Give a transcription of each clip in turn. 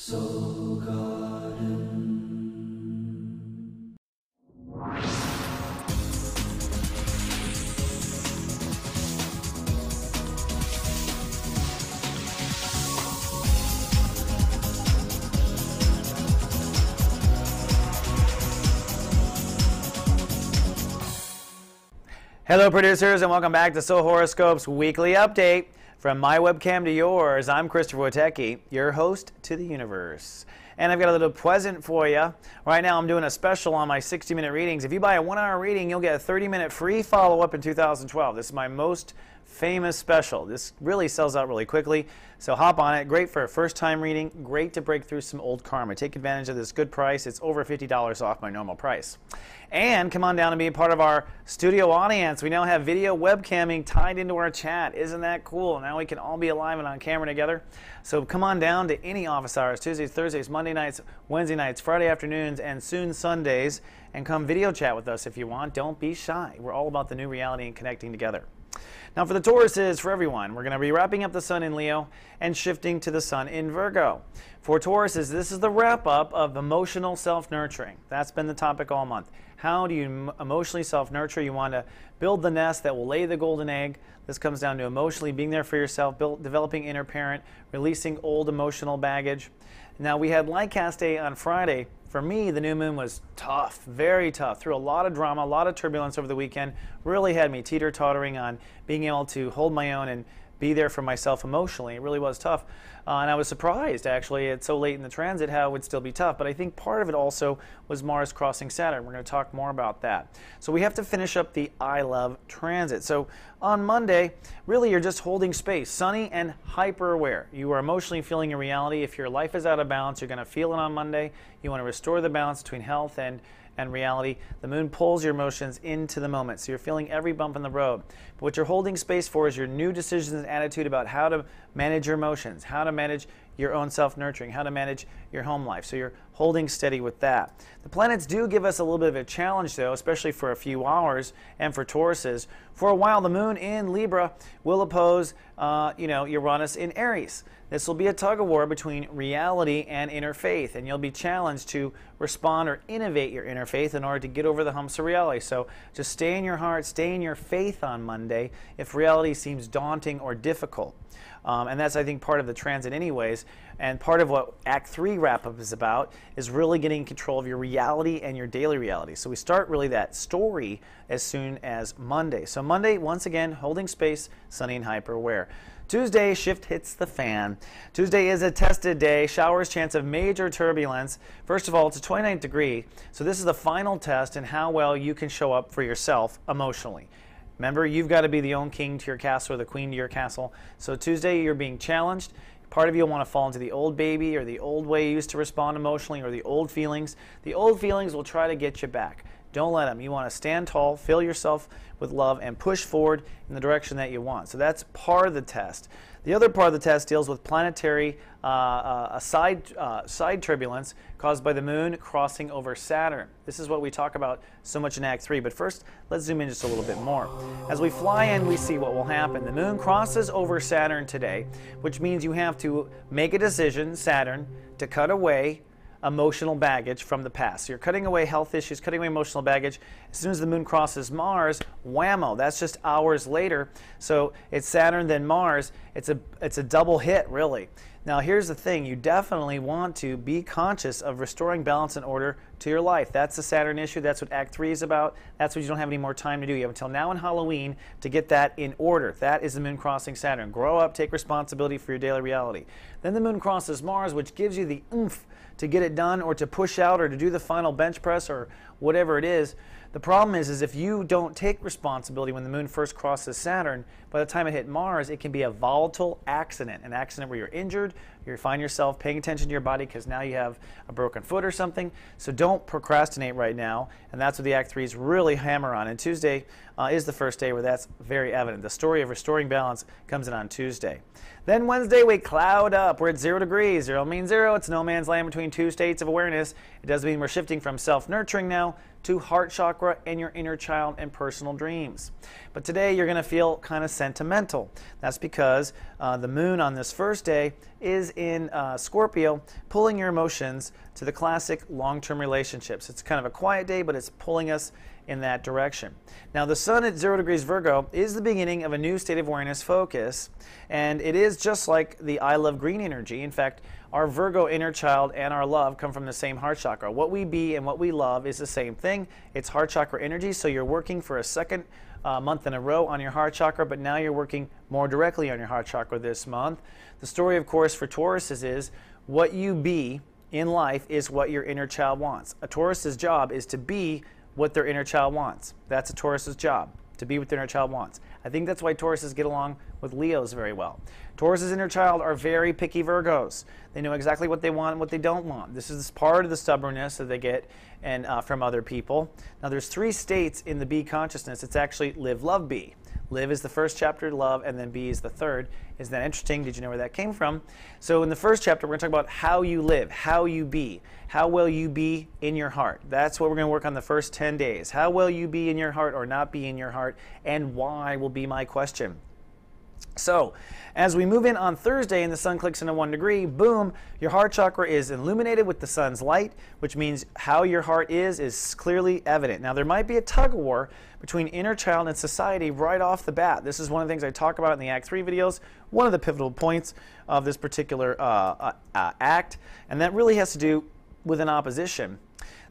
Soul Garden. Hello producers, and welcome back to Soul Horoscopes Weekly Update. From my webcam to yours, I'm Christpher, Witeck, your host to the universe. And I've got a little present for you. Right now I'm doing a special on my 60-minute readings. If you buy a 1-hour reading, you'll get a 30-minute free follow-up in 2012. This is my most famous special. This really sells out really quickly, so hop on it. Great for a first-time reading, great to break through some old karma. Take advantage of this good price. It's over $50 off my normal price. And come on down and be a part of our studio audience. We now have video webcamming tied into our chat. Isn't that cool? Now we can all be alive and on camera together. So come on down to any office hours, Tuesdays, Thursdays, Monday nights, Wednesday nights, Friday afternoons, and soon Sundays, and come video chat with us if you want. Don't be shy. We're all about the new reality and connecting together. Now for the Tauruses, for everyone, we're going to be wrapping up the Sun in Leo and shifting to the Sun in Virgo. For Tauruses, this is the wrap-up of emotional self-nurturing. That's been the topic all month. How do you emotionally self-nurture? You want to build the nest that will lay the golden egg. This comes down to emotionally being there for yourself, developing inner parent, releasing old emotional baggage. Now we had Lightcast Day on Friday. For me, the new moon was tough, very tough. Through a lot of drama, a lot of turbulence over the weekend. Really had me teeter-tottering on being able to hold my own and be there for myself emotionally. It really was tough. And I was surprised, actually, it's so late in the transit how it would still be tough. But I think part of it also was Mars crossing Saturn. We're going to talk more about that. So we have to finish up the I Love transit. So on Monday, really you're just holding space, sunny and hyper-aware. You are emotionally feeling your reality. If your life is out of balance, you're going to feel it on Monday. You want to restore the balance between health and reality. The moon pulls your emotions into the moment, so you're feeling every bump in the road. But what you're holding space for is your new decisions and attitude about how to manage your emotions, how to manage your own self-nurturing, how to manage your home life. So you're holding steady with that. The planets do give us a little bit of a challenge, though, especially for a few hours, and for Tauruses. For a while, the moon in Libra will oppose Uranus in Aries. This will be a tug-of-war between reality and inner faith, and you'll be challenged to respond or innovate your inner faith in order to get over the humps of reality. So just stay in your heart, stay in your faith on Monday if reality seems daunting or difficult. And that's, I think, part of the transit anyways. And part of what Act 3 wrap-up is about is really getting control of your reality and your daily reality. So we start really that story as soon as Monday. So Monday, once again, holding space, sunny and hyper-aware. Tuesday, shift hits the fan. Tuesday is a tested day. Showers, chance of major turbulence. First of all, it's a 29th degree. So this is the final test in how well you can show up for yourself emotionally. Remember, you've got to be the own king to your castle or the queen to your castle. So Tuesday, you're being challenged. Part of you will want to fall into the old baby or the old way you used to respond emotionally or the old feelings. The old feelings will try to get you back. Don't let them. You want to stand tall, fill yourself with love, and push forward in the direction that you want. So that's part of the test. The other part of the test deals with planetary side turbulence caused by the moon crossing over Saturn. This is what we talk about so much in Act 3. But first, let's zoom in just a little bit more. As we fly in, we see what will happen. The moon crosses over Saturn today, which means you have to make a decision, Saturn, to cut away emotional baggage from the past. So you're cutting away health issues, cutting away emotional baggage. As soon as the moon crosses Mars, whammo, that's just hours later. So it's Saturn then Mars. It's a double hit, really. Now here's the thing, you definitely want to be conscious of restoring balance and order to your life. That's the Saturn issue. That's what Act 3 is about. That's what you don't have any more time to do. You have until now and Halloween to get that in order. That is the moon crossing Saturn. Grow up, take responsibility for your daily reality. Then the moon crosses Mars, which gives you the oomph to get it done or to push out or to do the final bench press or whatever it is. The problem is if you don't take responsibility when the moon first crosses Saturn, by the time it hit Mars, it can be a volatile accident, an accident where you're injured, you find yourself paying attention to your body because now you have a broken foot or something. So don't procrastinate right now, and that's what the Act 3s really hammer on. And Tuesday is the first day where that's very evident. The story of restoring balance comes in on Tuesday. Then Wednesday, we cloud up. We're at 0 degrees. 0 means 0. It's no man's land between two states of awareness. It does mean we're shifting from self-nurturing now to heart chakra and your inner child and personal dreams. But today you're going to feel kind of sentimental. That's because the moon on this first day is in Scorpio, pulling your emotions to the classic long-term relationships. It's kind of a quiet day, but it's pulling us in that direction. Now the sun at 0 degrees Virgo is the beginning of a new state of awareness focus, and it is just like the I love green energy. In fact, our Virgo inner child and our love come from the same heart chakra. What we be and what we love is the same thing. It's heart chakra energy, so you're working for a second month in a row on your heart chakra, but now you're working more directly on your heart chakra this month. The story, of course, for Tauruses is what you be in life is what your inner child wants. A Taurus's job is to be what their inner child wants. That's a Taurus's job, to be what their inner child wants. I think that's why Tauruses get along with Leos very well. Taurus's inner child are very picky Virgos. They know exactly what they want and what they don't want. This is part of the stubbornness that they get and from other people. Now there's 3 states in the Be consciousness. It's actually live, love, be. Live is the first chapter, love, and then be is the third. Isn't that interesting? Did you know where that came from? So in the first chapter, we're going to talk about how you live, how you be. How will you be in your heart? That's what we're going to work on the first 10 days. How will you be in your heart or not be in your heart? And why will be my question. So, as we move in on Thursday and the sun clicks into 1 degree, boom, your heart chakra is illuminated with the sun's light, which means how your heart is clearly evident. Now, there might be a tug of war between inner child and society right off the bat. This is one of the things I talk about in the Act 3 videos, one of the pivotal points of this particular act, and that really has to do with an opposition.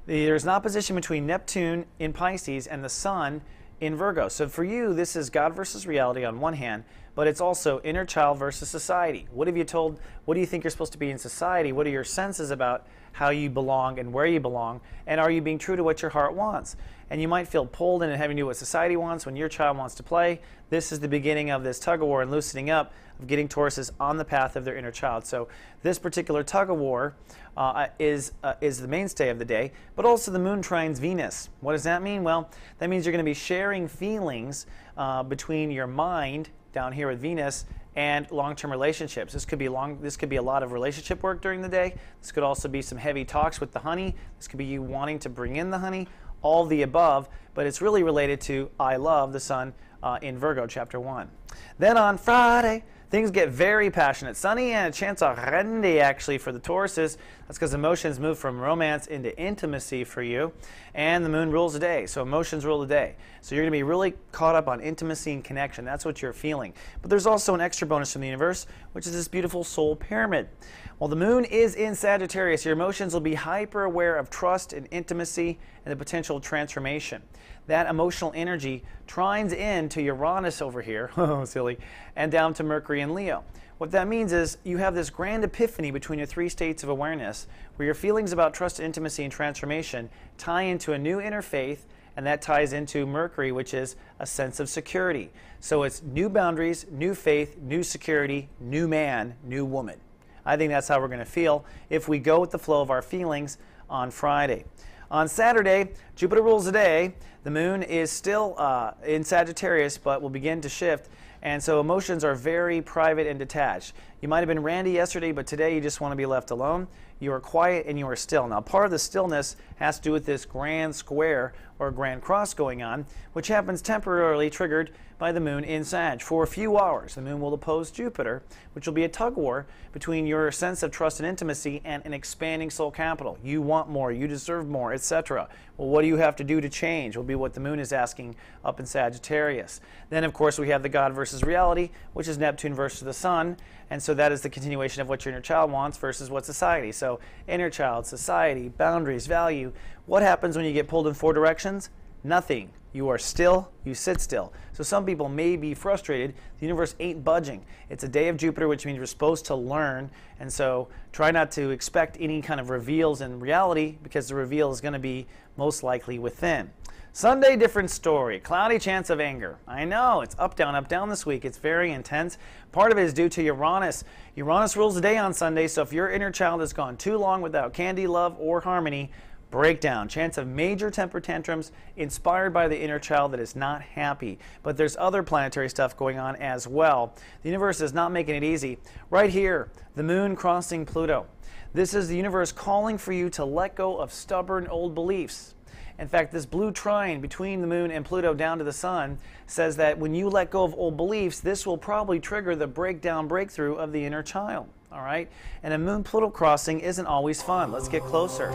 There's an opposition between Neptune in Pisces and the sun in Virgo. So for you, this is God versus reality on one hand, but it's also inner child versus society. What have you told, what do you think you're supposed to be in society? What are your senses about how you belong and where you belong? And are you being true to what your heart wants? And you might feel pulled in and having to do what society wants when your child wants to play. This is the beginning of this tug of war and loosening up of getting Tauruses on the path of their inner child. So this particular tug of war is the mainstay of the day, but also the moon trines Venus. What does that mean? Well, that means you're going to be sharing feelings between your mind down here with Venus and long-term relationships. This could be a lot of relationship work during the day. This could also be some heavy talks with the honey. This could be you wanting to bring in the honey, all the above, but it's really related to I love the sun in Virgo chapter 1. Then on Friday, things get very passionate. Sunny and a chance of rende actually for the Tauruses. That's because emotions move from romance into intimacy for you. And the moon rules the day, so emotions rule the day. So you're going to be really caught up on intimacy and connection. That's what you're feeling. But there's also an extra bonus from the universe, which is this beautiful soul pyramid. While the moon is in Sagittarius, your emotions will be hyper aware of trust and intimacy and the potential transformation. That emotional energy trines into Uranus over here, oh silly, and down to Mercury and Leo. What that means is you have this grand epiphany between your 3 states of awareness where your feelings about trust, intimacy, and transformation tie into a new inner faith, and that ties into Mercury, which is a sense of security. So it's new boundaries, new faith, new security, new man, new woman. I think that's how we're going to feel if we go with the flow of our feelings on Friday. On Saturday, Jupiter rules the day. The moon is still in Sagittarius, but will begin to shift. And so emotions are very private and detached. You might have been randy yesterday, but today you just want to be left alone. You are quiet and you are still. Now, part of the stillness has to do with this grand square or grand cross going on, which happens temporarily triggered by the moon in Sag. For a few hours, the moon will oppose Jupiter, which will be a tug war between your sense of trust and intimacy and an expanding soul capital. You want more, you deserve more, etc. Well, what do you have to do to change? Will be what the moon is asking up in Sagittarius. Then, of course, we have the God versus reality, which is Neptune versus the sun. And so that is the continuation of what your inner child wants versus what society. So inner child, society, boundaries, value. What happens when you get pulled in 4 directions? Nothing. You are still, you sit still. So some people may be frustrated. The universe ain't budging. It's a day of Jupiter, which means you're supposed to learn. And so try not to expect any kind of reveals in reality, because the reveal is going to be most likely within. Sunday, different story. Cloudy chance of anger. I know, it's up, down this week. It's very intense. Part of it is due to Uranus. Uranus rules the day on Sunday, so if your inner child has gone too long without candy, love, or harmony, breakdown. Chance of major temper tantrums inspired by the inner child that is not happy. But there's other planetary stuff going on as well. The universe is not making it easy. Right here, the moon crossing Pluto. This is the universe calling for you to let go of stubborn old beliefs. In fact, this blue trine between the moon and Pluto down to the sun says that when you let go of old beliefs, this will probably trigger the breakthrough of the inner child. All right? And a moon-Pluto crossing isn't always fun. Let's get closer.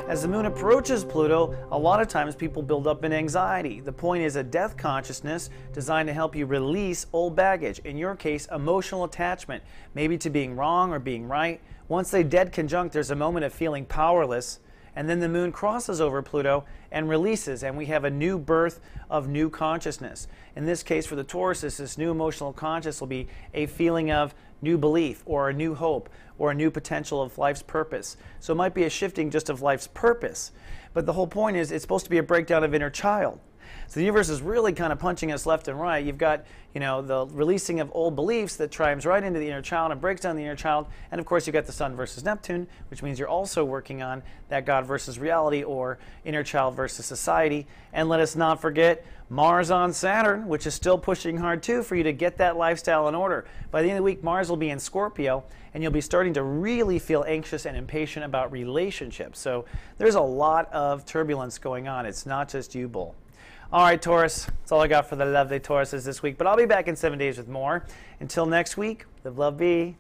As the moon approaches Pluto, a lot of times people build up in anxiety. The point is a death consciousness designed to help you release old baggage. In your case, emotional attachment, maybe to being wrong or being right. Once they dead conjunct, there's a moment of feeling powerless, and then the moon crosses over Pluto and releases, and we have a new birth of new consciousness. In this case, for the Tauruses, this new emotional conscious will be a feeling of new belief or a new hope or a new potential of life's purpose. So it might be a shifting just of life's purpose, but the whole point is it's supposed to be a breakdown of inner child. So the universe is really kind of punching us left and right. You've got, the releasing of old beliefs that chimes right into the inner child and breaks down the inner child. And of course, you've got the Sun versus Neptune, which means you're also working on that God versus reality or inner child versus society. And let us not forget Mars on Saturn, which is still pushing hard too for you to get that lifestyle in order. By the end of the week, Mars will be in Scorpio, and you'll be starting to really feel anxious and impatient about relationships. So there's a lot of turbulence going on. It's not just you, Bull. All right, Taurus, that's all I got for the lovely Tauruses this week, but I'll be back in 7 days with more. Until next week, live, love, be.